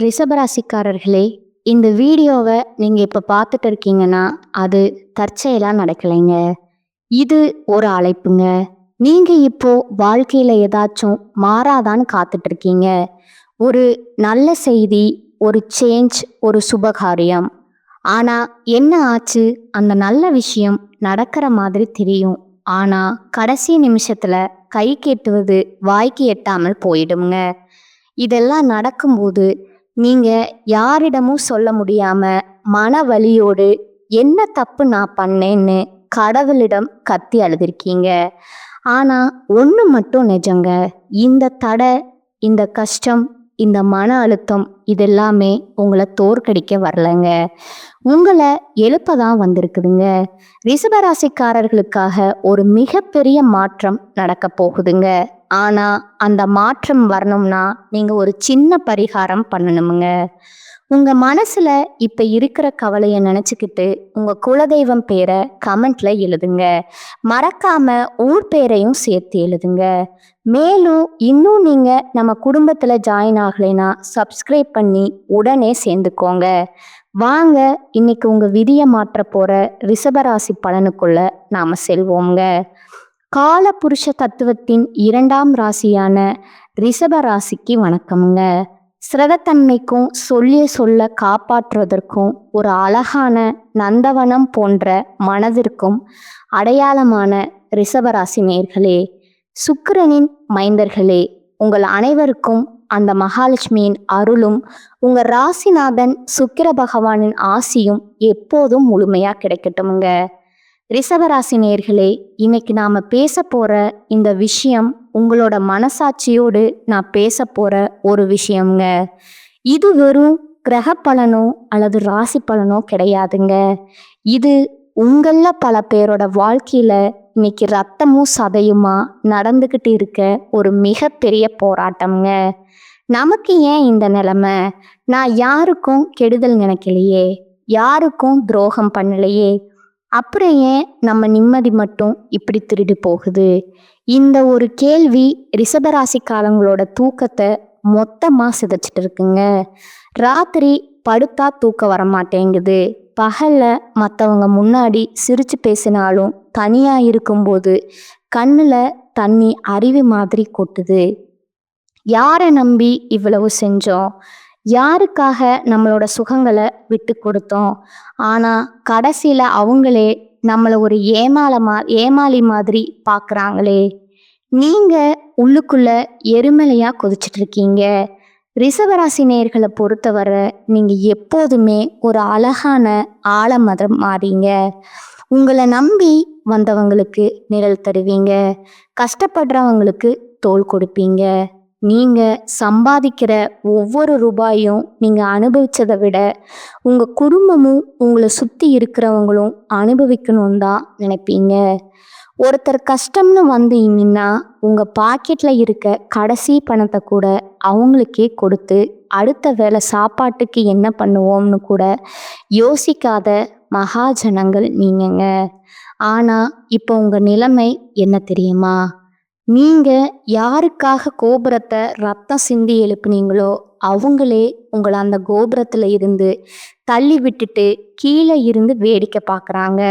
ரிஷபராசிக்காரர்களே, இந்த வீடியோவை நீங்க இப்ப பார்த்துட்டு இருக்கீங்கன்னா, அது தற்செயலா நடக்கலைங்க. இது ஒரு அழைப்புங்க. நீங்க இப்போ வாழ்க்கையில ஏதாச்சும் மாறாதான்னு காத்துட்டு இருக்கீங்க. ஒரு நல்ல செய்தி, ஒரு சேஞ்ச், ஒரு சுபகாரியம். ஆனா என்ன ஆச்சு? அந்த நல்ல விஷயம் நடக்கிற மாதிரி தெரியும். ஆனா கடைசி நிமிஷத்துல கைக்கு எட்டுவது வாய்க்கு எட்டாமல் போயிடுங்க. இதெல்லாம் நடக்கும்போது நீங்க யாரிடமும் சொல்ல முடியாம மன வலியோடு என்ன தப்பு நான் பண்ணேன்னு கடவுளிடம் கத்தி அழுதுருக்கீங்க. ஆனா ஒண்ணு மட்டும் நிஜங்க. இந்த தடை, இந்த கஷ்டம், இந்த மன அழுத்தம் இதெல்லாமே உங்களை தோற்கடிக்க வரலைங்க. உங்களை எழுப்ப தான் வந்திருக்குதுங்க. ரிஷபராசிக்காரர்களுக்காக ஒரு மிகப்பெரிய மாற்றம் நடக்க போகுதுங்க. ஆனா அந்த மாற்றம் வரணும்னா நீங்க ஒரு சின்ன பரிகாரம் பண்ணணுமுங்க. உங்க மனசுல இப்ப இருக்கிற கவலையை நினைச்சுக்கிட்டு உங்க குலதெய்வம் பேரை கமெண்ட்ல எழுதுங்க. மறக்காம ஊர் பேரையும் சேர்த்து எழுதுங்க. மேலும் இன்னும் நீங்க நம்ம குடும்பத்துல ஜாயின் ஆகலைன்னா சப்ஸ்கிரைப் பண்ணி உடனே சேர்ந்துக்கோங்க. வாங்க இன்னைக்கு உங்க விதியை மாற்ற போற ரிஷபராசி பலனுக்குள்ள நாம செல்வோங்க. கால புருஷ தத்துவத்தின் 2ஆம் ராசியான ரிஷப ராசிக்கு வணக்கமுங்க. சிரதத்தன்மைக்கும் சொல்லிய சொல்ல காப்பாற்றுவதற்கும் ஒரு அழகான நந்தவனம் போன்ற மனதிற்கும் அடையாளமான ரிஷபராசி நேயர்களே, சுக்கிரனின் மைந்தர்களே, உங்கள் அனைவருக்கும் அந்த மகாலட்சுமியின் அருளும் உங்க ராசிநாதன் சுக்கிர பகவானின் ஆசியும் எப்போதும் முழுமையா கிடைக்கட்டுமுங்க. ரிஷபராசி நேயர்களே, இன்னைக்கு நாம பேச போற இந்த விஷயம் உங்களோட மனசாட்சியோடு நான் பேச போற ஒரு விஷயம்ங்க. இது வெறும் கிரக பலனோ அல்லது ராசி பலனோ கிடையாதுங்க. இது உங்கள பல பேரோட வாழ்க்கையில இன்னைக்கு ரத்தமும் சதையுமா நடந்துகிட்டு இருக்க ஒரு மிகப்பெரிய போராட்டம்ங்க. நமக்கு ஏன் இந்த நிலைமை? நான் யாருக்கும் கெடுதல் நினைக்கலையே, யாருக்கும் துரோகம் பண்ணலையே, அப்புறம் ஏன் நம்ம நிம்மதி மட்டும் இப்படி திருடி போகுது? இந்த ஒரு கேள்வி ரிஷபராசிக்காரங்களோட தூக்கத்தை மொத்தமா சிதைச்சிட்டு இருக்குங்க. ராத்திரி படுத்தா தூக்கம் வர மாட்டேங்குது. பகல்ல மற்றவங்க முன்னாடி சிரிச்சு பேசினாலும் தனியா இருக்கும்போது கண்ணுல தண்ணி அருவி மாதிரி கொட்டுது. யாரை நம்பி இவ்வளவு செஞ்சோம்? யாருக்காக நம்மளோட சுகங்களை விட்டு கொடுத்தோம்? ஆனால் கடைசியில் அவங்களே நம்மளை ஒரு ஏமாளி மாதிரி பார்க்குறாங்களே. நீங்கள் உள்ளுக்குள்ள எருமலையாக கொதிச்சிட்டு இருக்கீங்க. ரிஷபராசி நேயர்களை பொறுத்தவரை நீங்கள் எப்போதுமே ஒரு அழகான ஆலமரம் மாறீங்க. உங்களை நம்பி வந்தவங்களுக்கு நிழல் தருவீங்க. கஷ்டப்படுறவங்களுக்கு தோள் கொடுப்பீங்க. நீங்க சம்பாதிக்கிற ஒவ்வொரு ரூபாயும் நீங்க அனுபவிச்சதை விட உங்க குடும்பமும் உங்களை சுத்தி இருக்கிறவங்களும் அனுபவிக்கணும்னு தான் நினைப்பீங்க. ஒருத்தர் கஷ்டம்னு வந்து நின்னா உங்க பாக்கெட்ல இருக்க கடைசி பணத்தை கூட அவங்களுக்கே கொடுத்து அடுத்த வேளை சாப்பாட்டுக்கு என்ன பண்ணுவோம்னு கூட யோசிக்காத மகாஜனங்கள் நீங்கங்க. ஆனா இப்போ உங்க நிலைமை என்ன தெரியுமா? நீங்க யாருக்காக கோபுரத்தை ரத்தம் சிந்தி எழுப்புனீங்களோ அவங்களே உங்களை அந்த கோபுரத்துல இருந்து தள்ளி விட்டுட்டு கீழே இருந்து வேடிக்கை பார்க்குறாங்க.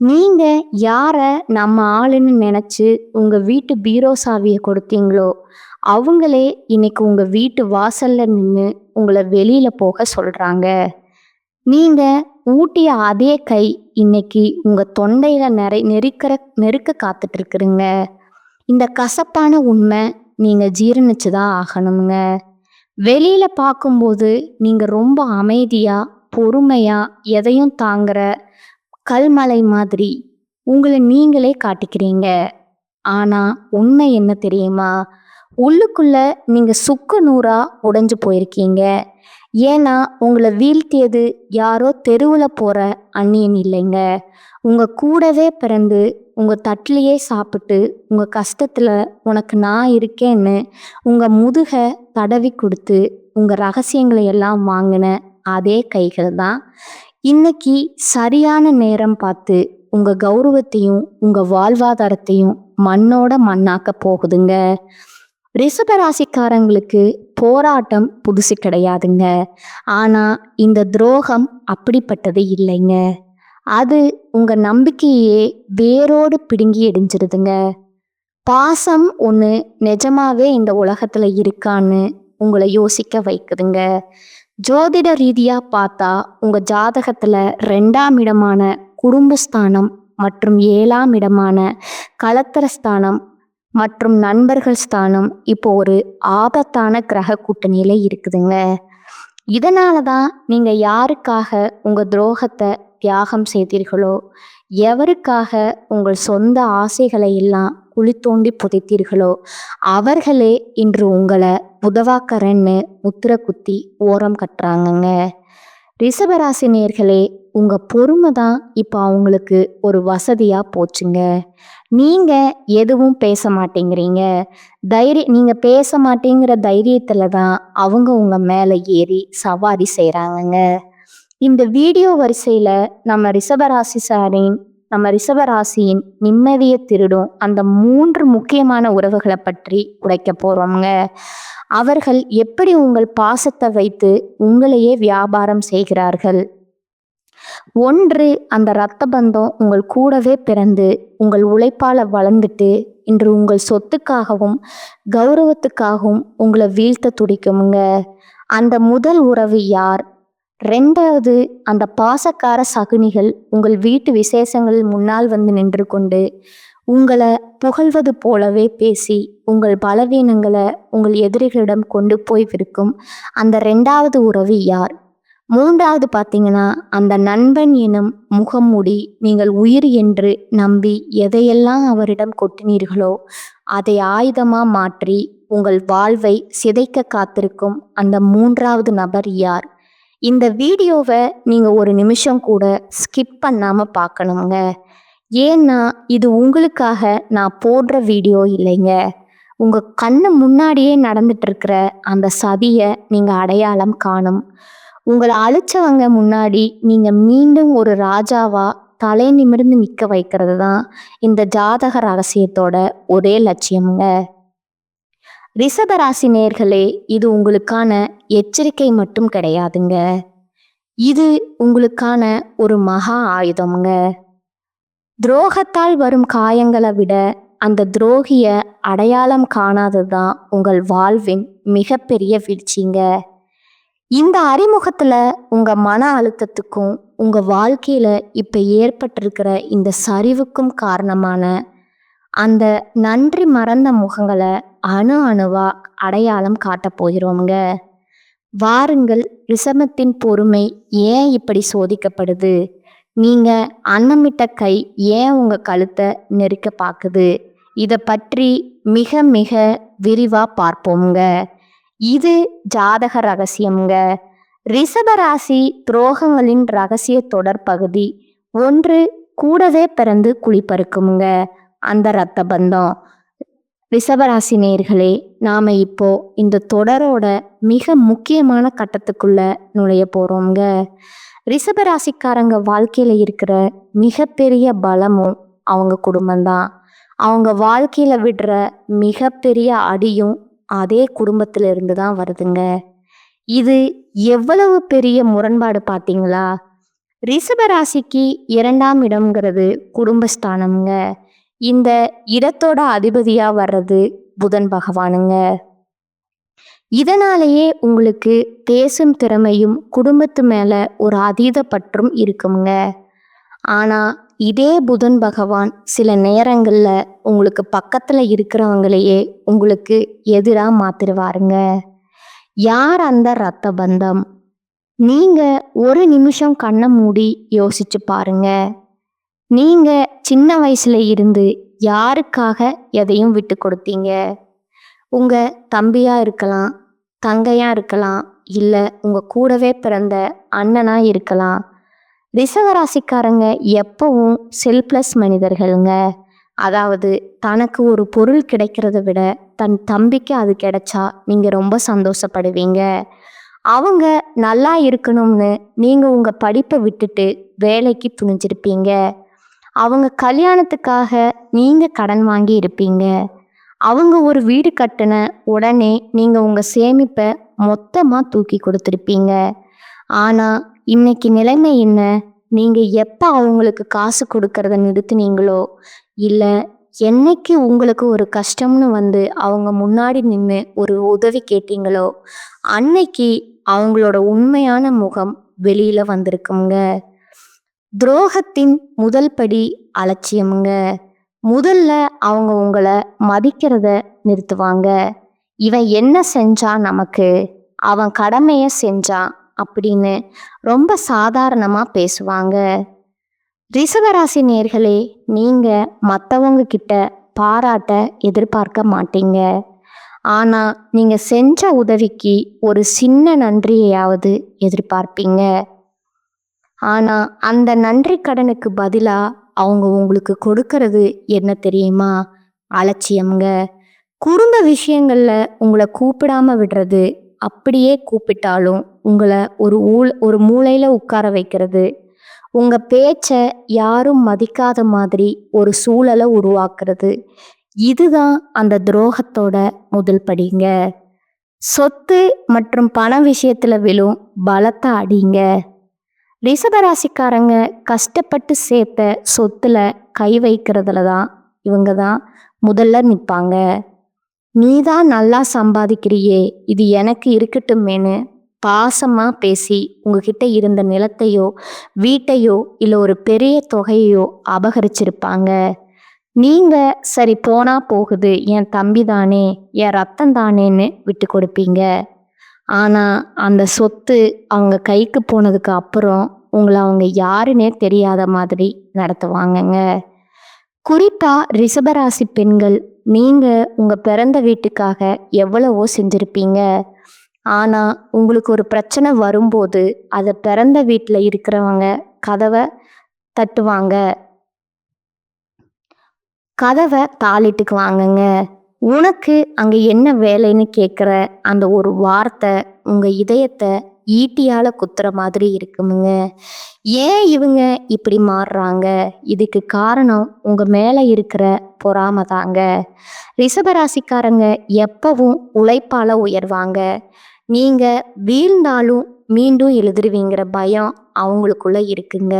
நீங்க யார நம்ம ஆளுன்னு நினைச்சு உங்க வீட்டு பீரோ சாவியை கொடுத்தீங்களோ அவங்களே இன்னைக்கு உங்க வீட்டு வாசல்ல நின்று உங்களை வெளியில போக சொல்றாங்க. நீங்க ஊட்டிய அதே கை இன்னைக்கு உங்க தொண்டையில நெருக்க காத்துட்டு இருக்குறீங்க. இந்த கசப்பான உண்மை நீங்க ஜீரணிச்சுதான் ஆகணுங்க. வெளியில பார்க்கும்போது நீங்க ரொம்ப அமைதியா பொறுமையா எதையும் தாங்குற கல்மலை மாதிரி உங்களை நீங்களே காட்டிக்கிறீங்க. ஆனா உண்மை என்ன தெரியுமா? உள்ளுக்குள்ள நீங்க சுக்கு நூறா உடைஞ்சு போயிருக்கீங்க. ஏன்னா உங்களை வீழ்த்தியது யாரோ தெருவில் போற அந்நியன் இல்லைங்க. உங்க கூடவே பிறந்து உங்க தட்டிலேயே சாப்பிட்டு உங்க கஷ்டத்துல உனக்கு நான் இருக்கேன்னு உங்க முதுக தடவி கொடுத்து உங்க ரகசியங்களை எல்லாம் வாங்கின அதே கைகள் தான் இன்னைக்கு சரியான நேரம் பார்த்து உங்க கௌரவத்தையும் உங்க வாழ்வாதாரத்தையும் மண்ணோட மண்ணாக்க போகுதுங்க. ரிஷபராசிக்காரங்களுக்கு போராட்டம் புதுசு கிடையாதுங்க. ஆனா இந்த துரோகம் அப்படிப்பட்டது இல்லைங்க. அது உங்க நம்பிக்கையே வேரோடு பிடுங்கி எரிஞ்சிருதுங்க. பாசம் ஒன்று நிஜமாவே இந்த உலகத்துல இருக்கான்னு உங்களை யோசிக்க வைக்குதுங்க. ஜோதிட ரீதியா பார்த்தா உங்க ஜாதகத்துல 2ஆம் இடமான குடும்பஸ்தானம் மற்றும் 7ஆம் இடமான கலத்திரஸ்தானம் மற்றும் நண்பர்கள் ஸ்தானம் இப்போ ஒரு ஆபத்தான கிரக கூட்டணியில இருக்குதுங்க. இதனால தான் நீங்க யாருக்காக உங்க துரோகத்தை தியாகம் செய்தீர்களோ, எவருக்காக உங்கள் சொந்த ஆசைகளை எல்லாம் குழி தோண்டி புதைத்தீர்களோ, அவர்களே இன்று உங்களை உதவாக்கறன்னு முத்திரை குத்தி ஓரம் கட்டுறாங்கங்க. ரிஷபராசி நேயர்களே, உங்க பொறுமை தான் இப்போ அவங்களுக்கு ஒரு வசதியா போச்சுங்க. நீங்க எதுவும் பேச மாட்டேங்கிறீங்க. நீங்க பேச மாட்டேங்கிற தைரியத்துல தான் அவங்க உங்க மேல ஏறி சவாரி செய்றாங்கங்க. இந்த வீடியோ வரிசையில நம்ம ரிஷபராசியின் நிம்மதியை திருடும் அந்த 3 முக்கியமான உறவுகளை பற்றி உடைக்க போறோம்ங்க. அவர்கள் எப்படி உங்கள் பாசத்தை வைத்து உங்களையே வியாபாரம் செய்கிறார்கள். 1, அந்த இரத்த பந்தம் உங்கள் கூடவே பிறந்து உங்கள் உழைப்பால வளர்ந்துட்டு இன்று உங்கள் சொத்துக்காகவும் கௌரவத்துக்காகவும் உங்களை வீழ்த்த துடிக்குமுங்க. அந்த முதல் உறவு யார்? 2வது, அந்த பாசக்கார சகுனிகள் உங்கள் வீட்டு விசேஷங்களில் முன்னால் வந்து நின்று கொண்டு உங்களை புகழ்வது போலவே பேசி உங்கள் பலவீனங்களை உங்கள் எதிரிகளிடம் கொண்டு போய் விற்கும் அந்த 2வது உறவு யார்? 3வது பார்த்தீங்கன்னா, அந்த நண்பன் எனும் முகமூடி நீங்கள் உயிர் என்று நம்பி எதையெல்லாம் அவரிடம் கொட்டினீர்களோ அதை ஆயுதமா மாற்றி உங்கள் வாழ்வை சிதைக்க காத்திருக்கும் அந்த 3வது நபர் யார்? இந்த வீடியோவை நீங்க ஒரு நிமிஷம் கூட ஸ்கிப் பண்ணாம பார்க்கணுங்க. ஏன்னா இது உங்களுக்காக நான் போடுற வீடியோ இல்லைங்க. உங்க கண்ணு முன்னாடியே நடந்துட்டு இருக்கிற அந்த சதியை நீங்க அடையாளம் காணும். உங்களை அழிச்சவங்க முன்னாடி நீங்க மீண்டும் ஒரு ராஜாவா தலை நிமிர்ந்து நிற்க வைக்கிறது தான் இந்த ஜாதக ரகசியத்தோட ஒரே லட்சியம்ங்க. ரிஷபராசி நேயர்களே, இது உங்களுக்கான எச்சரிக்கை மட்டும் கிடையாதுங்க. இது உங்களுக்கான ஒரு மகா ஆயுதம்ங்க. துரோகத்தால் வரும் காயங்களை விட அந்த துரோகிய அடையாளம் காணாததுதான் உங்கள் வாழ்வின் மிகப்பெரிய வீழ்ச்சிங்க. இந்த அறிமுகத்துல உங்க மன அழுத்தத்துக்கும் உங்க வாழ்க்கையில இப்ப ஏற்பட்டிருக்கிற இந்த சரிவுக்கும் காரணமான அந்த நன்றி மறந்த முகங்களை அணு அணுவா அடையாளம் காட்டப் போகிறோம்ங்க. வாருங்கள், ரிஷபத்தின் பொறுமை ஏன் இப்படி சோதிக்கப்படுது? நீங்க அன்னமிட்ட கை ஏன் உங்க கழுத்தை நெருக்க பார்க்குது? இதை பற்றி மிக மிக விரிவா பார்ப்போம்ங்க. இது ஜாதக ரகசியம்ங்க. ரிஷபராசி துரோகங்களின் ரகசிய தொடர் பகுதி 1, கூடவே பிறந்து குழிப்பறுக்குமுங்க அந்த இரத்த பந்தம். ரிஷபராசி நேயர்களே, நாம இப்போ இந்த தொடரோட மிக முக்கியமான கட்டத்துக்குள்ள நுழைய போறோம்ங்க. ரிஷபராசிக்காரங்க வாழ்க்கையில இருக்கிற மிகப்பெரிய பலமும் அவங்க குடும்பம்தான். அவங்க வாழ்க்கையில விடுற மிகப்பெரிய அடியும் அதே குடும்பத்துல இருந்து தான் வருதுங்க. இது எவ்வளவு பெரிய முரண்பாடு பார்த்தீங்களா? ரிஷபராசிக்கு 2ஆம் இடம்ங்கிறது குடும்பஸ்தானம்ங்க. இந்த இடத்தோட அதிபதியா வர்றது புதன் பகவானுங்க. இதனாலேயே உங்களுக்கு பேசும் திறமையும் குடும்பத்து மேல ஒரு அதீத பற்றும் இருக்குங்க. ஆனா இதே புதன் பகவான் சில நேரங்கள்ல உங்களுக்கு பக்கத்துல இருக்கிறவங்களையே உங்களுக்கு எதிரா மாத்திருவாருங்க. யார் அந்த இரத்த பந்தம்? நீங்க ஒரு நிமிஷம் கண்ணை மூடி யோசிச்சு பாருங்க. நீங்க சின்ன வயசுல இருந்து யாருக்காக எதையும் விட்டு கொடுத்தீங்க? உங்க தம்பியா இருக்கலாம், தங்கையா இருக்கலாம், இல்லை உங்க கூடவே பிறந்த அண்ணனா இருக்கலாம். ரிஷபராசிக்காரங்க எப்பவும் செல்ஃப்லெஸ் மனிதர்கள்ங்க. அதாவது தனக்கு ஒரு பொருள் கிடைக்கிறத விட தன் தம்பிக்கு அது கிடைச்சா நீங்க ரொம்ப சந்தோஷப்படுவீங்க. அவங்க நல்லா இருக்கணும்னு நீங்க உங்க படிப்பை விட்டுட்டு வேலைக்கு துணிஞ்சிருப்பீங்க. அவங்க கல்யாணத்துக்காக நீங்க கடன் வாங்கி இருப்பீங்க. அவங்க ஒரு வீடு கட்டின உடனே நீங்க உங்க சேமிப்பை மொத்தமா தூக்கி கொடுத்துருப்பீங்க. ஆனா இன்னைக்கு நிலைமை என்ன? நீங்க எப்ப அவங்களுக்கு காசு கொடுக்கறத நிறுத்துனீங்களோ, இல்ல என்னைக்கு உங்களுக்கு ஒரு கஷ்டம்னு வந்து அவங்க முன்னாடி நின்று ஒரு உதவி கேட்டீங்களோ, அன்னைக்கு அவங்களோட உண்மையான முகம் வெளியில வந்திருக்குங்க. துரோகத்தின் முதல் படி அலட்சியமுங்க. முதல்ல அவங்க உங்களை மதிக்கிறத நிறுத்துவாங்க. இவன் என்ன செஞ்சான் நமக்கு, அவன் கடமையை செஞ்சான் அப்படின்னு ரொம்ப சாதாரணமா பேசுவாங்க. ரிஷபராசி நேயர்களே, நீங்க மற்றவங்க கிட்ட பாராட்ட எதிர்பார்க்க மாட்டீங்க. ஆனா நீங்க செஞ்ச உதவிக்கு ஒரு சின்ன நன்றியையாவது எதிர்பார்ப்பீங்க. ஆனா அந்த நன்றி கடனுக்கு பதிலா அவங்க உங்களுக்கு கொடுக்கறது என்ன தெரியுமா? அலட்சியம்ங்க. குடும்ப விஷயங்கள்ல உங்களை கூப்பிடாம விடுறது, அப்படியே கூப்பிட்டாலும் உங்களை ஒரு மூலையில உட்கார வைக்கிறது, உங்க பேச்ச யாரும் மதிக்காத மாதிரி ஒரு சூழலை உருவாக்குறது, இதுதான் அந்த துரோகத்தோட முதல் படிங்க. சொத்து மற்றும் பண விஷயத்துல விழும் பலத்த அடிங்க. ரிஷபராசிக்காரங்க கஷ்டப்பட்டு சேர்த்த சொத்துல கை வைக்கிறதுல தான் இவங்க தான் முதல்ல நிற்பாங்க. நீ தான் நல்லா சம்பாதிக்கிறியே, இது எனக்கு இருக்கட்டுமேனு பாசமா பேசி உங்ககிட்ட இருந்த நிலத்தையோ வீட்டையோ இல்லை ஒரு பெரிய தொகையோ அபகரிச்சிருப்பாங்க. நீங்க சரி போனா போகுது, என் தம்பி தானே, என் ரத்தம் தானேன்னு விட்டு கொடுப்பீங்க. ஆனா அந்த சொத்து அவங்க கைக்கு போனதுக்கு அப்புறம் உங்களை அவங்க யாருன்னே தெரியாத மாதிரி நடத்துவாங்கங்க. குறிப்பா ரிஷபராசி பெண்கள், நீங்க உங்க பிறந்த வீட்டுக்காக எவ்வளவோ செஞ்சிருப்பீங்க. ஆனா உங்களுக்கு ஒரு பிரச்சனை வரும்போது அதை பிறந்த வீட்டில் இருக்கிறவங்க கதவை தட்டுவாங்க, கதவை தாளிட்டுக்குவாங்கங்க. உனக்கு அங்கே என்ன வேலைன்னு கேட்குற அந்த ஒரு வார்த்தை உங்க இதயத்தை ஈட்டியால குத்துற மாதிரி இருக்குமுங்க. ஏன் இவங்க இப்படி மாறுறாங்க? இதுக்கு காரணம் உங்க மேல இருக்கிற பொறாமை தாங்க. ரிஷபராசிக்காரங்க எப்பவும் உழைப்பால உயர்வாங்க. நீங்க வீழ்ந்தாலும் மீண்டும் எழுதுருவீங்கிற பயம் அவங்களுக்குள்ள இருக்குங்க.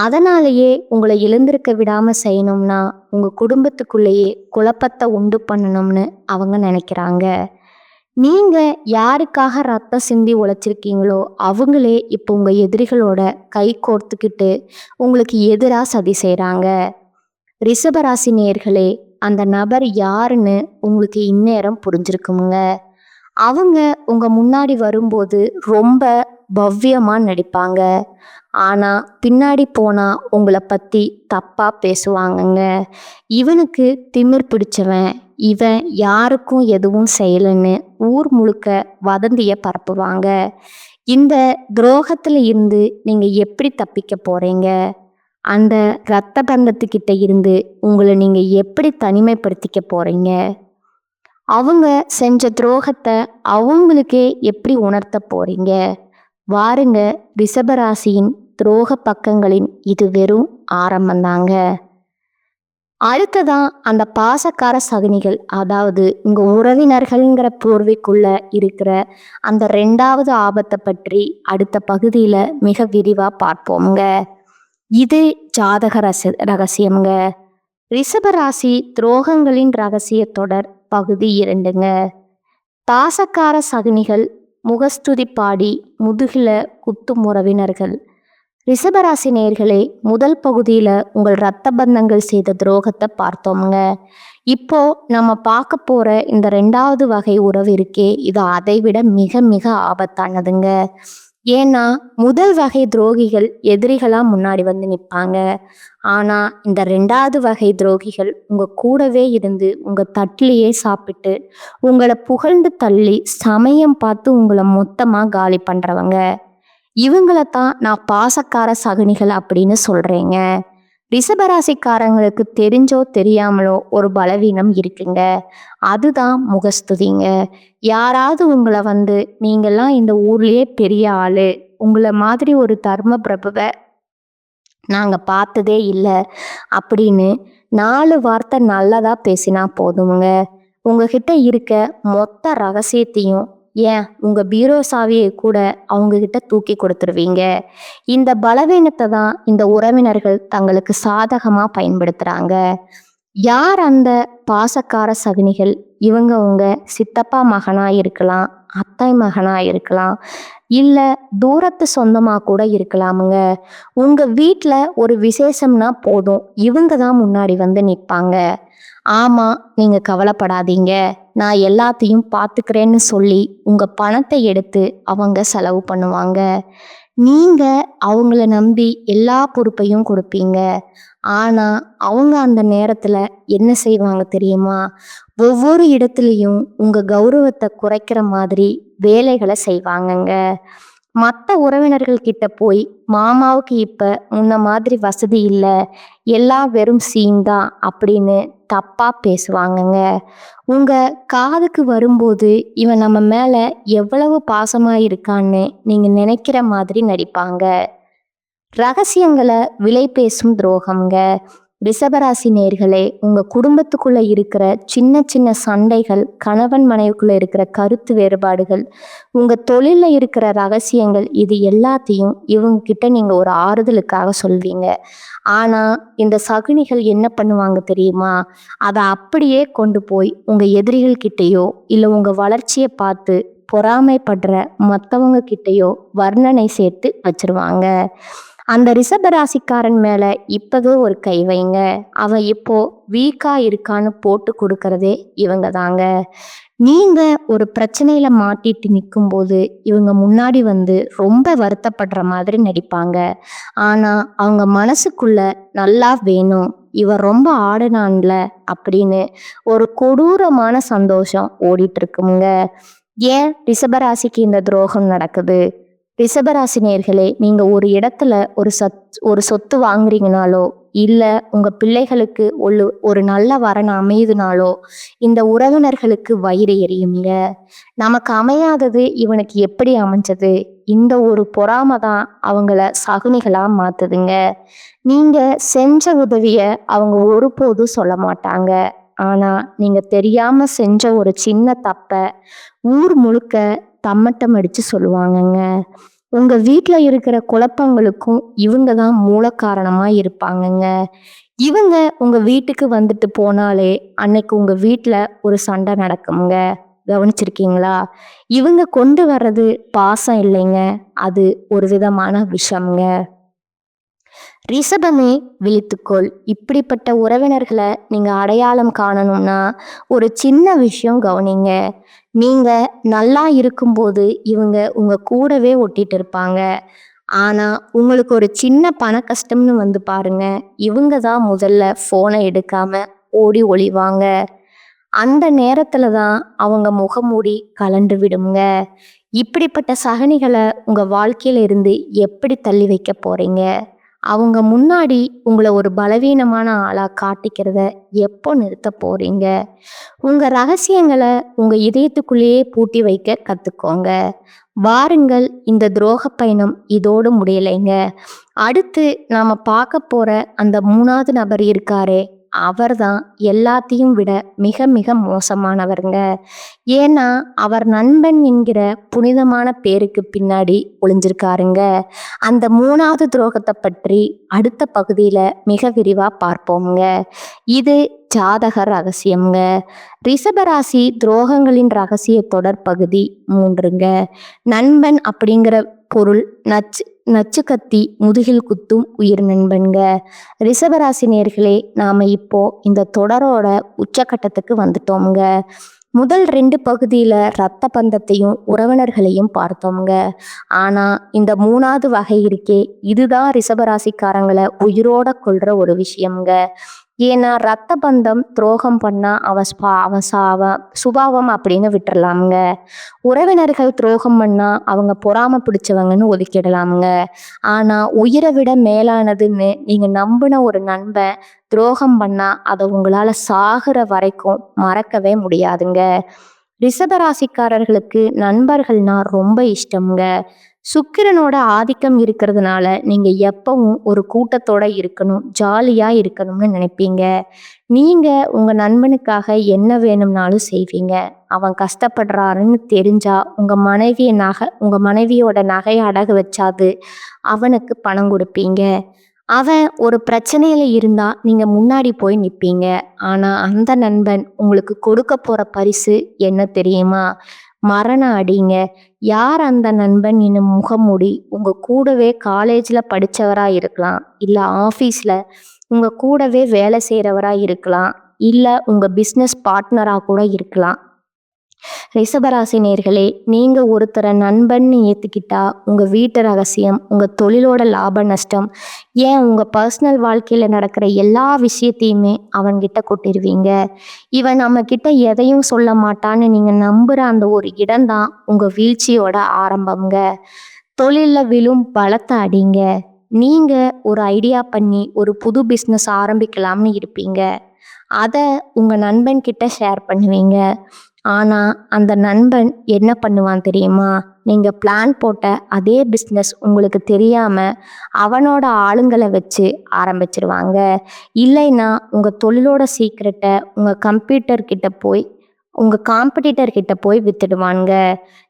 அதனாலேயே உங்களை எழுந்திருக்க விடாம செய்யணும்னா உங்க குடும்பத்துக்குள்ளேயே குழப்பத்தை உண்டு பண்ணணும்னு அவங்க நினைக்கிறாங்க. நீங்க யாருக்காக ரத்தம் சிந்தி உழைச்சிருக்கீங்களோ அவங்களே இப்போ உங்க எதிரிகளோட கை கோர்த்துக்கிட்டு உங்களுக்கு எதிராக சதி செய்கிறாங்க. ரிஷபராசி நேயர்களே, அந்த நபர் யாருன்னு உங்களுக்கு இந்நேரம் புரிஞ்சிருக்குமுங்க. அவங்க உங்க முன்னாடி வரும்போது ரொம்ப பவ்யமா நடிப்பாங்க. ஆனா பின்னாடி போனா உங்களை பத்தி தப்பா பேசுவாங்கங்க. இவனுக்கு திமிர் பிடிச்சவன், இவன் யாருக்கும் எதுவும் செய்யலைன்னு ஊர் முழுக்க வதந்திய பரப்புவாங்க. இந்த துரோகத்துல இருந்து நீங்க எப்படி தப்பிக்க போறீங்க? அந்த இரத்த பந்தத்துக்கிட்ட இருந்து உங்களை நீங்க எப்படி தனிமைப்படுத்திக்க போறீங்க? அவங்க செஞ்ச துரோகத்தை அவங்களுக்கே எப்படி உணர்த்த போறீங்க? வாருங்க, ரிஷபராசியின் துரோக பக்கங்களின் இது வெறும் ஆரம்பந்தாங்க. அடுத்ததான் அந்த பாசக்கார சகுனிகள், அதாவது உங்க உறவினர்கள்ங்கிற போர்வைக்குள்ள இருக்கிற அந்த 2வது ஆபத்தை பற்றி அடுத்த பகுதியில மிக விரிவா பார்ப்போம்ங்க. இது ஜாதக ரகசியம்ங்க. ரிஷபராசி துரோகங்களின் ரகசிய தொடர் பகுதி 2ங்க. பாசக்கார சகுனிகள், முகஸ்துதி பாடி முதுகில குத்தும் உறவினர்கள். ரிஷபராசி நேயர்களே, முதல் பகுதியில் உங்கள் இரத்த பந்தங்கள் செய்த துரோகத்தை பார்த்தோம்ங்க. இப்போ நம்ம பார்க்க போற இந்த 2வது வகை உறவு இருக்கே, இது அதை விட மிக மிக ஆபத்தானதுங்க. ஏன்னா முதல் வகை துரோகிகள் எதிரிகளா முன்னாடி வந்து நிற்பாங்க. ஆனா இந்த 2வது வகை துரோகிகள் உங்க கூடவே இருந்து உங்க தட்டிலேயே சாப்பிட்டு உங்களை புகழ்ந்து தள்ளி சமயம் பார்த்து உங்களை மொத்தமா காலி பண்றவங்க. இவங்களைத்தான் நான் பாசக்கார சகுனிகள் அப்படின்னு சொல்றேங்க. ரிஷபராசிக்காரங்களுக்கு தெரிஞ்சோ தெரியாமலோ ஒரு பலவீனம் இருக்குங்க. அதுதான் முகஸ்துதிங்க. யாராவது உங்களை வந்து, நீங்கள்லாம் இந்த ஊர்லயே பெரிய ஆளு, உங்களை மாதிரி ஒரு தர்ம பிரபுவை நாங்கள் பார்த்ததே இல்லை அப்படின்னு 4 வார்த்தை நல்லதா பேசினா போதுமுங்க. உங்ககிட்ட இருக்க மொத்த ரகசியத்தையும், ஏன் உங்க பீரோ சாவியை கூட அவங்க கிட்ட தூக்கி கொடுத்துருவீங்க. இந்த பலவீனத்தை தான் இந்த உறவினர்கள் தங்களுக்கு சாதகமா பயன்படுத்துறாங்க. யார் அந்த பாசக்கார சகுனிகள்? இவங்க உங்க சித்தப்பா மகனா இருக்கலாம், அத்தை மகனா இருக்கலாம், இல்ல தூரத்து சொந்தமா கூட இருக்கலாமுங்க. உங்க வீட்ல ஒரு விசேஷம்னா போதும், இவங்க தான் முன்னாடி வந்து நிற்பாங்க. ஆமா, நீங்க கவலைப்படாதீங்க, நான் எல்லாத்தையும் பார்த்துக்கிறேன்னு சொல்லி உங்க பணத்தை எடுத்து அவங்க செலவு பண்ணுவாங்க. நீங்க அவங்கள நம்பி எல்லா பொறுப்பையும் கொடுப்பீங்க. ஆனா அவங்க அந்த நேரத்துல என்ன செய்வாங்க தெரியுமா? ஒவ்வொரு இடத்துலையும் உங்க கௌரவத்தை குறைக்கிற மாதிரி வேலைகளை செய்வாங்கங்க. மற்ற உறவினர்கள் கிட்ட போய், மாமாவுக்கு இப்ப முன்ன மாதிரி வசதி இல்லை, எல்லாம் வெறும் சீன் தான் அப்படின்னு தப்பா பேசுவாங்கங்க. உங்க காதுக்கு வரும்போது இவன் நம்ம மேல எவ்வளவு பாசமா இருக்கான்னு நீங்க நினைக்கிற மாதிரி நடிப்பாங்க. ரகசியங்களை விலை பேசும் துரோகம்ங்க. ரிஷபராசி நேர்களே, உங்க குடும்பத்துக்குள்ள இருக்கிற சின்ன சின்ன சண்டைகள், கணவன் மனைவிக்குள்ள இருக்கிற கருத்து வேறுபாடுகள், உங்க தொழில்ல இருக்கிற ரகசியங்கள், இது எல்லாத்தையும் இவங்க கிட்ட நீங்க ஒரு ஆறுதலுக்காக சொல்வீங்க. ஆனா இந்த சகுனிகள் என்ன பண்ணுவாங்க தெரியுமா? அதை அப்படியே கொண்டு போய் உங்க எதிரிகள் கிட்டேயோ இல்லை உங்க வளர்ச்சியை பார்த்து பொறாமைப்படுற மற்றவங்க கிட்டேயோ வர்ணனை சேர்த்து வச்சிருவாங்க. அந்த ரிஷபராசிக்காரன் மேல இப்பவே ஒரு கை வைங்க. அவன் இப்போ வீக்கா இருக்கான்னு போட்டு கொடுக்கறதே இவங்க தாங்க. நீங்க ஒரு பிரச்சனையில மாட்டிட்டு நிற்கும்போது இவங்க முன்னாடி வந்து ரொம்ப வருத்தப்படுற மாதிரி நடிப்பாங்க. ஆனா அவங்க மனசுக்குள்ள நல்லா வேணும், இவன் ரொம்ப ஆடுனான்ல அப்படின்னு ஒரு கொடூரமான சந்தோஷம் ஓடிட்டு இருக்குங்க. ஏன் ரிஷபராசிக்கு இந்த துரோகம் நடக்குது? ரிஷபராசி நேர்களே, நீங்க ஒரு இடத்துல ஒரு சொத்து வாங்குறீங்கனாலோ, இல்ல உங்க பிள்ளைகளுக்கு ஒரு நல்ல வரன் அமையுதுனாலோ, இந்த உறவினர்களுக்கு வயிறு எரியுங்க. நமக்கு அமையாதது இவனுக்கு எப்படி அமைஞ்சது? இந்த ஒரு பொறாமை தான் அவங்கள சகுனிகளா மாத்துதுங்க. நீங்க செஞ்ச உதவிய அவங்க ஒருபோதும் சொல்ல மாட்டாங்க. ஆனா நீங்க தெரியாம செஞ்ச ஒரு சின்ன தப்ப ஊர் முழுக்க தம்மட்டம் அடிச்சு சொல்லுவாங்கங்க. உங்க வீட்ல இருக்கிற குழப்பங்களுக்கும் இவங்க தான் மூல காரணமா இருப்பாங்கங்க. இவங்க உங்க வீட்டுக்கு வந்துட்டு போனாலே அன்னைக்கு உங்க வீட்ல ஒரு சண்டை நடக்குங்க. கவனிச்சிருக்கீங்களா? இவங்க கொண்டு வர்றது பாசம் இல்லைங்க, அது ஒரு விதமான விஷம்ங்க. ரிஷபமே விழித்துக்கொள். இப்படிப்பட்ட உறவினர்களை நீங்க அடையாளம் காணணும்னா ஒரு சின்ன விஷயம் கவனிங்க. நீங்க நல்லா இருக்கும்போது இவங்க உங்க கூடவே ஒட்டிட்டு இருப்பாங்க. ஆனா உங்களுக்கு ஒரு சின்ன பண கஷ்டம்னு வந்து பாருங்க, இவங்க தான் முதல்ல போனை எடுக்காம ஓடி ஒளிவாங்க. அந்த நேரத்துல தான் அவங்க முகமூடி கலண்டு விடுங்க. இப்படிப்பட்ட சகனிகளை உங்க வாழ்க்கையில இருந்து எப்படி தள்ளி வைக்க போறீங்க? அவங்க முன்னாடி உங்களை ஒரு பலவீனமான ஆளா காட்டிக்கிறத எப்போ நிறுத்த போறீங்க? உங்க ரகசியங்களை உங்க இதயத்துக்குள்ளேயே பூட்டி வைக்க கத்துக்கோங்க. வாருங்கள், இந்த துரோக பயணம் இதோடு முடியலைங்க. அடுத்து நாம பார்க்க போற அந்த 3வது நபர் இருக்காரே, அவர்தான் எல்லாத்தையும் விட மிக மிக மோசமானவருங்க. ஏன்னா அவர் நண்பன் என்கிற புனிதமான பேருக்கு பின்னாடி ஒளிஞ்சிருக்காருங்க. அந்த 3வது துரோகத்தை பற்றி அடுத்த பகுதியில மிக விரிவா பார்ப்போம்ங்க. இது ஜாதக ரகசியம்ங்க. ரிஷபராசி துரோகங்களின் ரகசிய தொடர் பகுதி 3ங்க. நண்பன் அப்படிங்கிற பொருள் நச்சு கத்தி முதுகில் குத்தும் உயிர் நண்பன்க. ரிஷபராசி நேர்களே, நாம இப்போ இந்த தொடரோட உச்சக்கட்டத்துக்கு வந்துட்டோம்ங்க. முதல் 2 பகுதியில ரத்த பந்தத்தையும் உறவினர்களையும் பார்த்தோம்ங்க. ஆனா இந்த 3வது வகை இருக்கே, இதுதான் ரிஷபராசிக்காரங்களை உயிரோட கொள்ற ஒரு விஷயம்ங்க. ஏன்னா ரத்த பந்தம் துரோகம் பண்ணா அவன் சுபாவம் அப்படின்னு விட்டுறலாமுங்க. உறவினர்கள் துரோகம் பண்ணா அவங்க பொறாம பிடிச்சவங்கன்னு ஒதுக்கிடலாமுங்க. ஆனா உயிரை விட மேலானதுன்னு நீங்க நம்பின ஒரு நண்பன் துரோகம் பண்ணா அதை உங்களால சாகுற வரைக்கும் மறக்கவே முடியாதுங்க. ரிஷபராசிக்காரர்களுக்கு நண்பர்கள்னா ரொம்ப இஷ்டம்ங்க. சுக்கிரனோட ஆதிக்கம் இருக்கிறதுனால நீங்க எப்பவும் ஒரு கூட்டத்தோட இருக்கணும், ஜாலியா இருக்கணும்னு நினைப்பீங்க. நீங்க உங்க நண்பனுக்காக என்ன வேணும்னாலும் செய்வீங்க. அவன் கஷ்டப்படுறாருன்னு தெரிஞ்சா உங்க மனைவியோட நகையை அடகு வச்சாது அவனுக்கு பணம் கொடுப்பீங்க. அவன் ஒரு பிரச்சனையில இருந்தா நீங்க முன்னாடி போய் நிப்பீங்க. ஆனா அந்த நண்பன் உங்களுக்கு கொடுக்க போற பரிசு என்ன தெரியுமா? மரண அடிங்க. யார் அந்த நண்பன்? இன்னும் முகமூடி. உங்க கூடவே காலேஜ்ல படிச்சவரா இருக்கலாம், இல்ல ஆபீஸ்ல உங்க கூடவே வேலை செய்யறவரா இருக்கலாம், இல்ல உங்க பிசினஸ் பார்ட்னரா கூட இருக்கலாம். ரிஷபராசி நேர்களே, நீங்க ஒருத்தரை நண்பன்னு ஏத்துக்கிட்டா உங்க வீட்டு ரகசியம், உங்க தொழிலோட லாப நஷ்டம், ஏன் உங்க பர்சனல் வாழ்க்கையில நடக்கிற எல்லா விஷயத்தையுமே அவன்கிட்ட கொட்டிடுவீங்க. இவன் நம்ம கிட்ட எதையும் சொல்ல மாட்டான்னு நீங்க நம்புற அந்த ஒரு இடம்தான் உங்க வீழ்ச்சியோட ஆரம்பம்ங்க. தொழில்ல விழும் பலத்தை அடிங்க. நீங்க ஒரு ஐடியா பண்ணி ஒரு புது பிஸ்னஸ் ஆரம்பிக்கலாம்னு இருப்பீங்க. அதை உங்க நண்பன் கிட்ட ஷேர் பண்ணுவீங்க. ஆனா அந்த நண்பன் என்ன பண்ணுவான் தெரியுமா? நீங்க பிளான் போட்ட அதே பிஸ்னஸ் உங்களுக்கு தெரியாம அவனோட ஆளுங்களை வச்சு ஆரம்பிச்சிருவாங்க. இல்லைன்னா உங்க தொழிலோட சீக்ரெட்டை உங்க காம்படிட்டர் கிட்ட போய் வித்துடுவாங்க.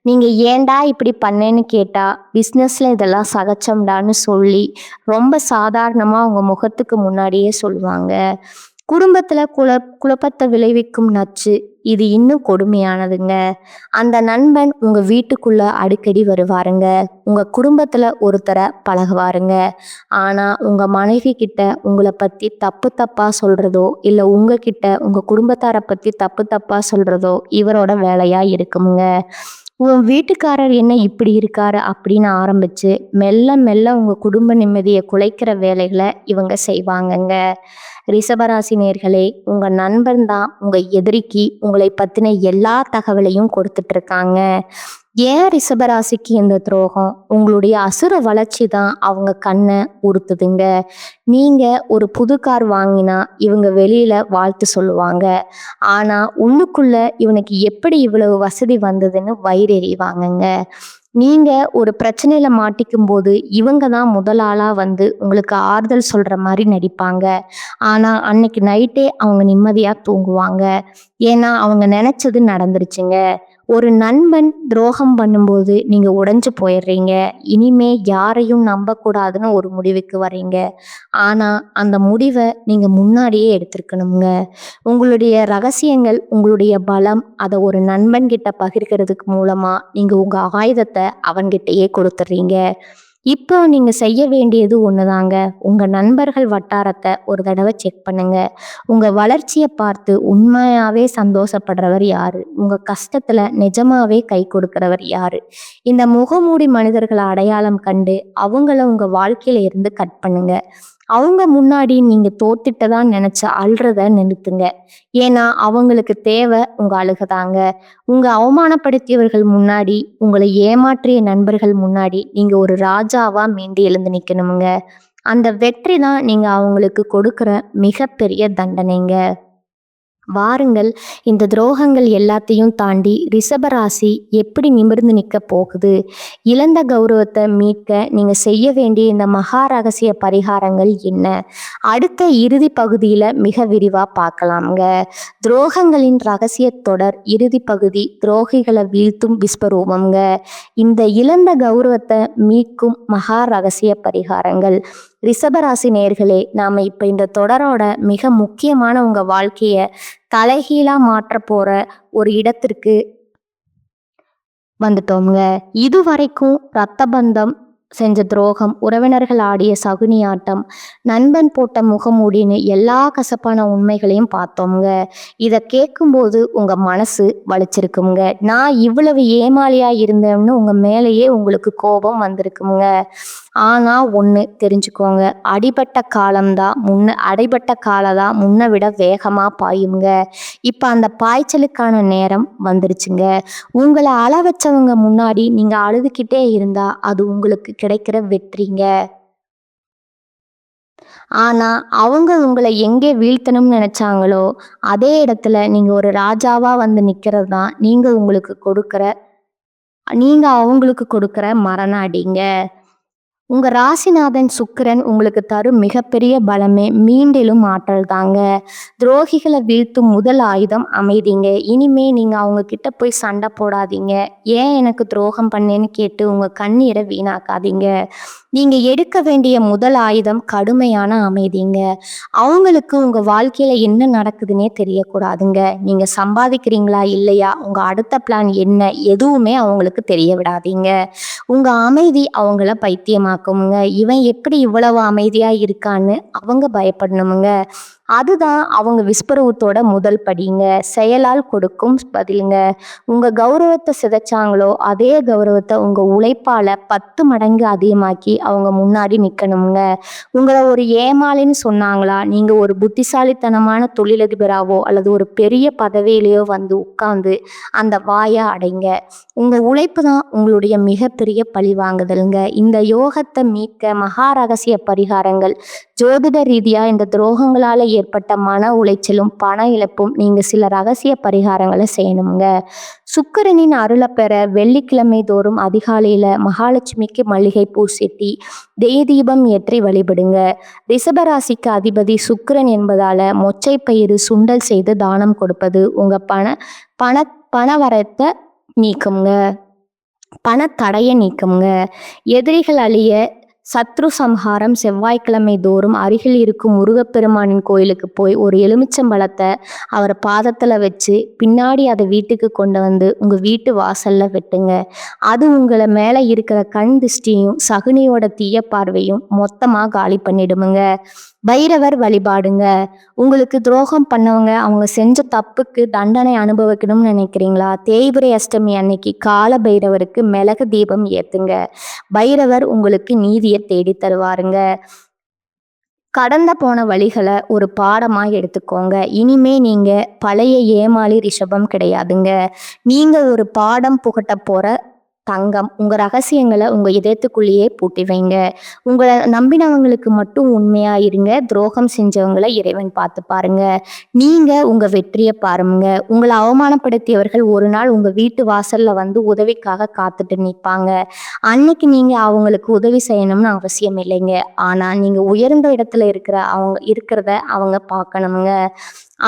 நீங்க ஏன்டா இப்படி பண்ணேன்னு கேட்டா பிஸ்னஸ்ல இதெல்லாம் சகச்சம்டான்னு சொல்லி ரொம்ப சாதாரணமா உங்க முகத்துக்கு முன்னாடியே சொல்லுவாங்க. குடும்பத்துல குழப்பத்தை விளைவிக்கும் நச்சு இது இன்னும் கொடுமையானதுங்க. அந்த நண்பன் உங்க வீட்டுக்குள்ள அடிக்கடி வருவாருங்க. உங்க குடும்பத்துல ஒருத்தரை பழகுவாருங்க. ஆனா உங்க மனைவி கிட்ட உங்களை பத்தி தப்பு தப்பா சொல்றதோ, இல்ல உங்ககிட்ட உங்க குடும்பத்தாரை பத்தி தப்பு தப்பா சொல்றதோ இவரோட வேலையா இருக்குமுங்க. உன் வீட்டுக்காரர் என்ன இப்படி இருக்காரு அப்படின்னு ஆரம்பிச்சு மெல்ல மெல்ல உங்க குடும்ப நிம்மதியை குலைக்கிற வேலைகளை இவங்க செய்வாங்கங்க. ரிஷபராசி நேர்களே, உங்க நண்பன் தான் உங்க எதிரிக்கு உங்களை பத்தின எல்லா தகவலையும் கொடுத்துட்டு இருக்காங்க. ஏன் ரிஷபராசிக்கு இந்த துரோகம்? உங்களுடைய அசுர வளர்ச்சி தான் அவங்க கண்ணை உறுத்துதுங்க. நீங்க ஒரு புது கார் வாங்கினா இவங்க வெளியில வாழ்த்து சொல்லுவாங்க. ஆனா உள்ளுக்குள்ள இவனுக்கு எப்படி இவ்வளவு வசதி வந்ததுன்னு வயிறெறிவாங்கங்க. நீங்க ஒரு பிரச்சனையில மாட்டிக்கும் போது இவங்க தான் முதல் ஆளா வந்து உங்களுக்கு ஆறுதல் சொல்ற மாதிரி நடிப்பாங்க. ஆனா அன்னைக்கு நைட்டே அவங்க நிம்மதியா தூங்குவாங்க. ஏன்னா அவங்க நினைச்சது நடந்துருச்சுங்க. ஒரு நண்பன் துரோகம் பண்ணும்போது நீங்க உடைஞ்சு போயிடுறீங்க. இனிமே யாரையும் நம்பக்கூடாதுன்னு ஒரு முடிவுக்கு வர்றீங்க. ஆனா அந்த முடிவை நீங்க முன்னாடியே எடுத்திருக்கணுங்க. உங்களுடைய ரகசியங்கள், உங்களுடைய பலம், அதை ஒரு நண்பன் கிட்ட பகிர்கிறதுக்கு மூலமா நீங்க உங்க ஆயுதத்தை அவன்கிட்டயே கொடுத்துட்றீங்க. இப்போ நீங்க செய்ய வேண்டியது ஒண்ணுதாங்க. உங்க நண்பர்கள் வட்டாரத்தை ஒரு தடவை செக் பண்ணுங்க. உங்க வளர்ச்சியை பார்த்து உண்மையாவே சந்தோஷப்படுறவர் யாரு? உங்க கஷ்டத்துல நிஜமாவே கை கொடுக்கிறவர் யாரு? இந்த முகமூடி மனிதர்களை அடையாளம் கண்டு அவங்கள உங்க வாழ்க்கையில இருந்து கட் பண்ணுங்க. அவங்க முன்னாடி நீங்க தோத்துட்டதா நினைச்சு அழுறத நிறுத்துங்க. ஏன்னா அவங்களுக்கு தேவை உங்க அழுகதாங்க. உங்க அவமானப்படுத்தியவர்கள் முன்னாடி, உங்களை ஏமாற்றிய நண்பர்கள் முன்னாடி நீங்க ஒரு ராஜாவா மீண்டு எழுந்து நிக்கணுமுங்க. அந்த வெற்றி தான் நீங்க அவங்களுக்கு கொடுக்கிற மிகப்பெரிய தண்டனைங்க. வாருங்கள், இந்த துரோகங்கள் எல்லாத்தையும் தாண்டி ரிஷபராசி எப்படி நிமிர்ந்து நிற்க போகுது? இழந்த கௌரவத்தை மீட்க நீங்க செய்ய வேண்டிய இந்த மகா ரகசிய பரிகாரங்கள் என்ன? அடுத்த இறுதி பகுதியில மிக விரிவா பார்க்கலாம்ங்க. துரோகங்களின் ரகசிய தொடர் இறுதி பகுதி, துரோகிகளை வீழ்த்தும் விஸ்வரூபம்ங்க. இந்த இழந்த கௌரவத்தை மீட்கும் மகா ரகசிய பரிகாரங்கள். ரிஷபராசி நேர்களே, நாம இப்ப இந்த தொடரோட மிக முக்கியமான உங்க வாழ்க்கைய தலைகீழா மாற்ற போற ஒரு இடத்திற்கு வந்துட்டோம்ங்க. இதுவரைக்கும் ரத்த பந்தம் செஞ்ச துரோகம், உறவினர்கள் ஆடிய சகுனி ஆட்டம், நண்பன் போட்ட முகமூடின்னு எல்லா கசப்பான உண்மைகளையும் பார்த்தோம்ங்க. இதை கேட்கும்போது உங்க மனசு வலிச்சிருக்குங்க. நான் இவ்வளவு ஏமாளியா இருந்தேன்னு உங்க மேலேயே உங்களுக்கு கோபம் வந்திருக்குங்க. ஆனா ஒண்ணு தெரிஞ்சுக்கோங்க, அடிபட்ட காலதான் முன்ன விட வேகமா பாயுங்க. இப்ப அந்த பாய்ச்சலுக்கான நேரம் வந்துருச்சுங்க. உங்களை அழ வச்சவங்க முன்னாடி நீங்க அழுதுகிட்டே இருந்தா அது உங்களுக்கு கிடைக்கிற வெற்றிங்க. ஆனா அவங்க உங்களை எங்கே வீழ்த்தணும்னு நினைச்சாங்களோ அதே இடத்துல நீங்க ஒரு ராஜாவா வந்து நிக்கிறது தான் நீங்க அவங்களுக்கு கொடுக்கிற மரண அடிங்க. உங்க ராசிநாதன் சுக்கிரன் உங்களுக்கு தரும் மிகப்பெரிய பலமே மீண்டிலும் ஆற்றல் தாங்க. துரோகிகளை வீழ்த்தும் முதல் ஆயுதம் அமைதிங்க. இனிமே நீங்க அவங்க கிட்ட போய் சண்டை போடாதீங்க. ஏன் எனக்கு துரோகம் பண்ணேன்னு கேட்டு உங்க கண்ணீரை வீணாக்காதீங்க. நீங்க எடுக்க வேண்டிய முதல் ஆயுதம் கடுமையான அமைதிங்க. அவங்களுக்கு உங்க வாழ்க்கையில என்ன நடக்குதுன்னே தெரியக்கூடாதுங்க. நீங்க சம்பாதிக்கிறீங்களா இல்லையா, உங்க அடுத்த பிளான் என்ன, எதுவுமே அவங்களுக்கு தெரிய விடாதீங்க. உங்க அமைதி அவங்கள பைத்தியமாக்குமுங்க. இவன் எப்படி இவ்வளவு அமைதியா இருக்கான்னு அவங்க பயப்படணுமுங்க. அதுதான் அவங்க விஸ்வரூபத்தோட முதல் படிங்க. செயலால் கொடுக்கும் பதிலுங்க. உங்க கௌரவத்தை சிதைச்சாங்களோ அதே கௌரவத்தை உங்க உழைப்பால 10 மடங்கு அதிகமாக்கி அவங்க முன்னாடி நிக்கணுங்க. உங்களை ஒரு ஏமாளின்னு சொன்னாங்களா, நீங்க ஒரு புத்திசாலித்தனமான தொழிலதிபராவோ அல்லது ஒரு பெரிய பதவியிலையோ வந்து உட்கார்ந்து அந்த வாயை அடைங்க. உங்க உழைப்பு தான் உங்களுடைய மிகப்பெரிய பழிவாங்குதலுங்க. இந்த யோகத்தை மீட்க மகா ரகசிய பரிகாரங்கள், ஜோதிட ரீதியா இந்த துரோகங்களால ஏற்பட்ட மன உளைச்சலும் பண இழப்பும் நீங்க சில ரகசிய பரிகாரங்களை செய்யணுங்க. சுக்கிரனின் அருளை பெற வெள்ளிக்கிழமை தோறும் அதிகாலையில மகாலட்சுமிக்கு மல்லிகை பூ செட்டி தீபம் ஏற்றி வழிபடுங்க. ரிஷபராசிக்கு அதிபதி சுக்கிரன் என்பதால மொச்சை பயிறு சுண்டல் செய்து தானம் கொடுப்பது உங்க பண வரத்தை நீக்குங்க. பணத்தடையை நீக்குங்க. எதிரிகள் அழிய சத்ரு சம்ஹாரம் செவ்வாய்க்கிழமை தோறும் அருகில் இருக்கும் முருகப்பெருமானின் கோயிலுக்கு போய் ஒரு எலுமிச்சம்பழத்தை அவர் பாதத்தில் வச்சு பின்னாடி அதை வீட்டுக்கு கொண்டு வந்து உங்கள் வீட்டு வாசலில் வெட்டுங்க. அது உங்களை மேலே இருக்கிற கண் திருஷ்டியும் சகுனியோட தீய பார்வையும் மொத்தமாக காலி பண்ணிடுமுங்க. பைரவர் வழிபாடுங்க. உங்களுக்கு துரோகம் பண்ணவங்க அவங்க செஞ்ச தப்புக்கு தண்டனை அனுபவிக்கணும்னு நினைக்கிறீங்களா, தேய்பிரை அஷ்டமி அன்னைக்கு கால பைரவருக்கு மிளகு தீபம் ஏத்துங்க. பைரவர் உங்களுக்கு நீதியை தேடி தருவாருங்க. கடந்த போன வழிகளை ஒரு பாடமா எடுத்துக்கோங்க. இனிமே நீங்க பழைய ஏமாளி ரிஷபம் கிடையாதுங்க. நீங்க ஒரு பாடம் புகட்ட போற தங்கம். உங்க ரகசியங்களை உங்க இதயத்துக்குள்ளேயே பூட்டி வைங்க. உங்களை நம்பினவங்களுக்கு மட்டும் உண்மையா இருங்க. துரோகம் செஞ்சவங்களை இறைவன் பார்த்து பாருங்க. நீங்க உங்க வெற்றியை பாருங்க. உங்களை அவமானப்படுத்தியவர்கள் ஒரு நாள் உங்க வீட்டு வாசல்ல வந்து உதவிக்காக காத்துட்டு நிற்பாங்க. அன்னைக்கு நீங்க அவங்களுக்கு உதவி செய்யணும்னு அவசியம் இல்லைங்க. ஆனா நீங்க உயர்ந்த இடத்துல இருக்கிறத அவங்க பார்க்கணுங்க.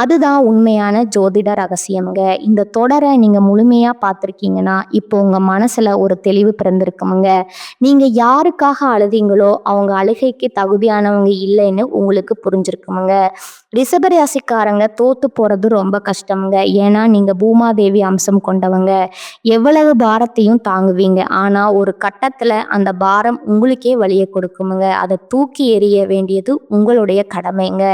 அதுதான் உண்மையான ஜோதிட ரகசியம்ங்க. இந்த தொடரை நீங்க முழுமையா பார்த்துருக்கீங்கன்னா இப்போ உங்க மனசுல ஒரு தெளிவு பிறந்திருக்குமுங்க. நீங்க யாருக்காக அழுதீங்களோ அவங்க அழுகைக்கு தகுதியானவங்க இல்லைன்னு உங்களுக்கு புரிஞ்சிருக்குமுங்க. ரிஷபராசிக்காரங்க தோத்து போறது ரொம்ப கஷ்டம்ங்க. ஏன்னா நீங்க பூமாதேவி அம்சம் கொண்டவங்க. எவ்வளவு பாரத்தையும் தாங்குவீங்க. ஆனா ஒரு கட்டத்துல அந்த பாரம் உங்களுக்கே வலியை கொடுக்குமுங்க. அதை தூக்கி எறிய வேண்டியது உங்களுடைய கடமைங்க.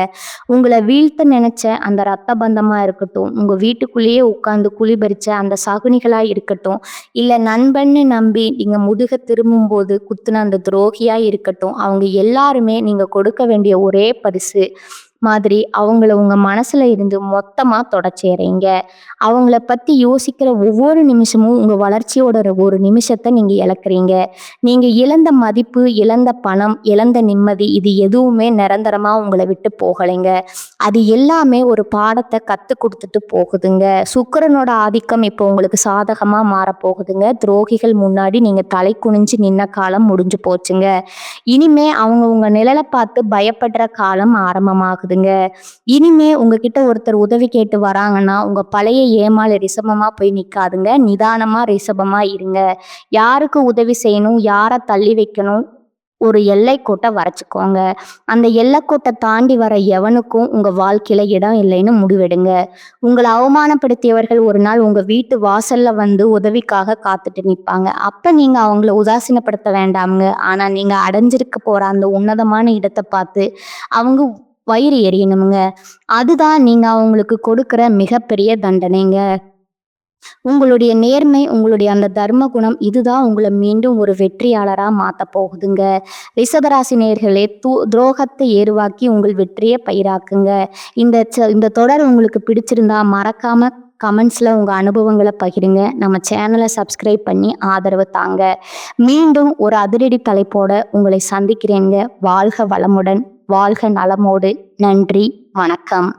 உங்களை வீழ்த்த நினைச்ச அந்த ரத்த பந்தமா இருக்கட்டும், உங்க வீட்டுக்குள்ளேயே உட்கார்ந்து குளிபறிச்ச அந்த சகுனிகளா இருக்கட்டும், இல்ல நண்பன்னு நம்பி நீங்க முதுக திரும்பும் போது குத்துன அந்த துரோகியா இருக்கட்டும், அவங்க எல்லாருமே நீங்க கொடுக்க வேண்டிய ஒரே பரிசு மாதிரி அவங்கள உங்க மனசுல இருந்து மொத்தமா தொடச்சேறீங்க. அவங்கள பத்தி யோசிக்கிற ஒவ்வொரு நிமிஷமும் உங்க வளர்ச்சியோட ஒரு நிமிஷத்தை நீங்க இழக்கிறீங்க. நீங்க இழந்த மதிப்பு, இழந்த பணம், இழந்த நிம்மதி, இது எதுவுமே நிரந்தரமா உங்களை விட்டு போகலைங்க. அது எல்லாமே ஒரு பாடத்தை கத்து கொடுத்துட்டு போகுதுங்க. சுக்கிரனோட ஆதிக்கம் இப்போ உங்களுக்கு சாதகமா மாறப்போகுதுங்க. துரோகிகள் முன்னாடி நீங்க தலை குனிஞ்சு நின்ன காலம் முடிஞ்சு போச்சுங்க. இனிமே அவங்க உங்க நிழலை பார்த்து பயப்படுற காலம் ஆரம்பமாகுதுங்க. இனிமே உங்ககிட்ட ஒருத்தர் உதவி கேட்டு வராங்கன்னா உங்க பழைய ஏமாளி ரிஷபமா போய் நிக்காதுங்க. நிதானமா ரிஷபமா இருங்க. யாருக்கு உதவி செய்யணும், யாரை தள்ளி வைக்கணும், ஒரு எல்லைக்கோட்டை வரைச்சுக்கோங்க. அந்த எல்லைக்கோட்டை தாண்டி வர எவனுக்கும் உங்க வாழ்க்கையில இடம் இல்லைன்னு முடிவெடுங்க. உங்களை அவமானப்படுத்தியவர்கள் ஒரு நாள் உங்க வீட்டு வாசல்ல வந்து உதவிக்காக காத்துட்டு நிற்பாங்க. அப்ப நீங்க அவங்கள உதாசீனப்படுத்த வேண்டாமுங்க. ஆனா நீங்க அடைஞ்சிருக்க போற அந்த உன்னதமான இடத்தை பார்த்து அவங்க வயிறு எரியணுமுங்க. அதுதான் நீங்க அவங்களுக்கு கொடுக்கிற மிகப்பெரிய தண்டனைங்க. உங்களுடைய நேர்மை, உங்களுடைய அந்த தர்ம குணம், இதுதான் உங்களை மீண்டும் ஒரு வெற்றியாளரா மாத்த போகுதுங்க. ரிஷபராசி நேயர்களே, துரோகத்தை ஏருவாக்கி உங்கள் வெற்றியை பயிராக்குங்க. இந்த தொடர் உங்களுக்கு பிடிச்சிருந்தா மறக்காம கமெண்ட்ஸ்ல உங்க அனுபவங்களை பகிருங்க. நம்ம சேனலை சப்ஸ்கிரைப் பண்ணி ஆதரவு தாங்க. மீண்டும் ஒரு அதிரடி தலைப்போட உங்களை சந்திக்கிறேங்க. வாழ்க வளமுடன். வாழ்க நலமோடு. நன்றி, வணக்கம்.